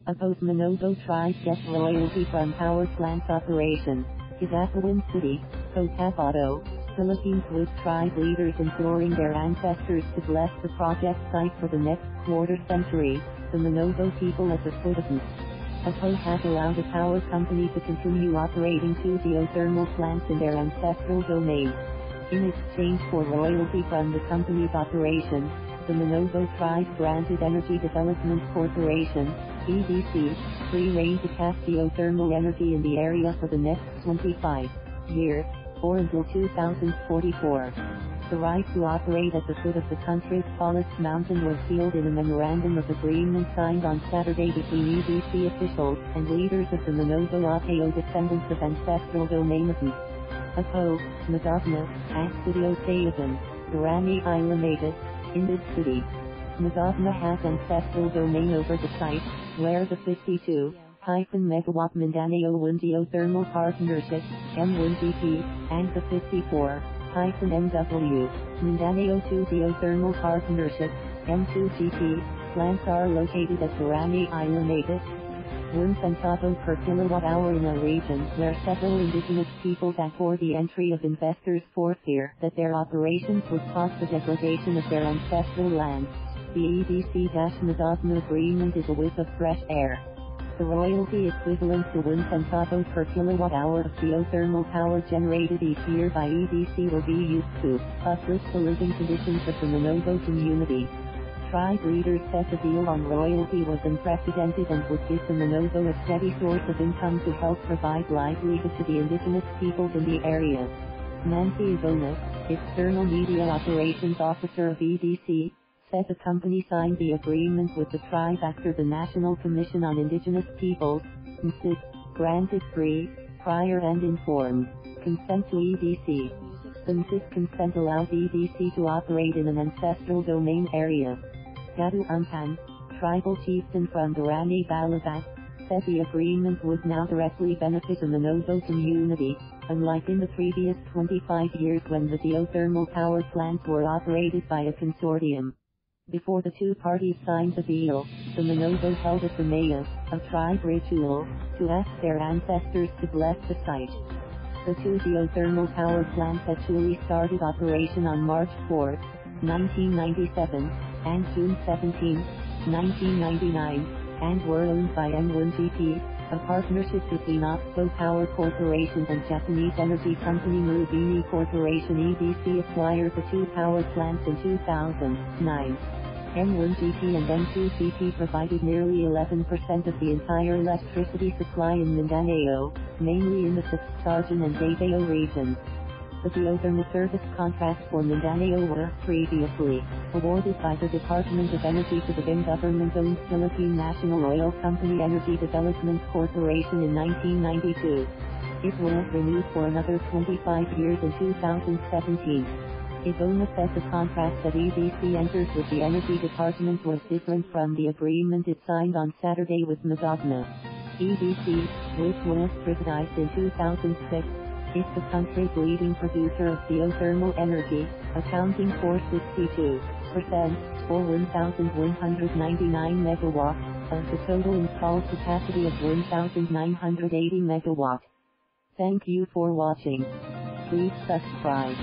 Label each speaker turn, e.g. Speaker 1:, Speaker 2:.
Speaker 1: Oppose Manobo tries gets royalty from power plant's operation. Hidakawin City, Cotabato, Philippines with tribe leaders imploring their ancestors to bless the project site for the next quarter century. The Manobo people at the foot of Oppose has allowed the power company to continue operating two geothermal plants in their ancestral domain. In exchange for royalty from the company's operation, the Manobo tribe granted Energy Development Corporation, EDC, free rein to cast geothermal energy in the area for the next 25 years, or until 2044. The right to operate at the foot of the country's tallest mountain was sealed in a memorandum of agreement signed on Saturday between EDC officials and leaders of the Manobo Ateo descendants of ancestral domain of Apo, Madagna, Astudio Sayaban, Durani Ilamated, in this city. Madagna has ancestral domain over the site, where the 52-megawatt Mindanao Wind Geothermal Partnership, M1GP, and the 54-MW, Mindanao 2 Geothermal Partnership, M2GP, plants are located at Durani Ilamated, 1 centavo per kilowatt-hour in a region where several indigenous peoples for the entry of investors for fear that their operations would cause the degradation of their ancestral land. The EDC-Madagna agreement is a whiff of fresh air. The royalty equivalent to 1 centavo per kilowatt-hour of geothermal power generated each year by EDC will be used to uplift the living conditions of the Manobo community. Tribe leaders said the deal on royalty was unprecedented and would give the Manobo a steady source of income to help provide livelihood to the indigenous peoples in the area. Nancy Ivona, external media operations officer of EDC, said the company signed the agreement with the tribe after the National Commission on Indigenous Peoples, NCIP, granted free, prior and informed consent to EDC. The NCIP consent allows EDC to operate in an ancestral domain area. Gadu Ampan, tribal chieftain from Durani Balabat, said the agreement would now directly benefit the Manobo community, unlike in the previous 25 years when the geothermal power plants were operated by a consortium. Before the two parties signed the deal, the Manobo held a Samaya, a tribe ritual, to ask their ancestors to bless the site. The two geothermal power plants actually started operation on March 4, 1997, and June 17, 1999, and were owned by M1GP, a partnership between Oxbow Power Corporation and Japanese energy company Marubeni Corporation. EDC acquired the two power plants in 2009. M1GP and M2GP provided nearly 11% of the entire electricity supply in Mindanao, mainly in the Sarjan and Davao regions. The geothermal service contracts for Mindanao were previously awarded by the Department of Energy to the then government-owned Philippine National Oil Company Energy Development Corporation in 1992. It was renewed for another 25 years in 2017. Ivona said the contract that EDC entered with the Energy Department was different from the agreement it signed on Saturday with Madagna. EDC, which was privatized in 2006, is the country's leading producer of geothermal energy, accounting for 62%, or 1,199 megawatts, of the total installed capacity of 1,980 megawatts. Thank you for watching. Please subscribe.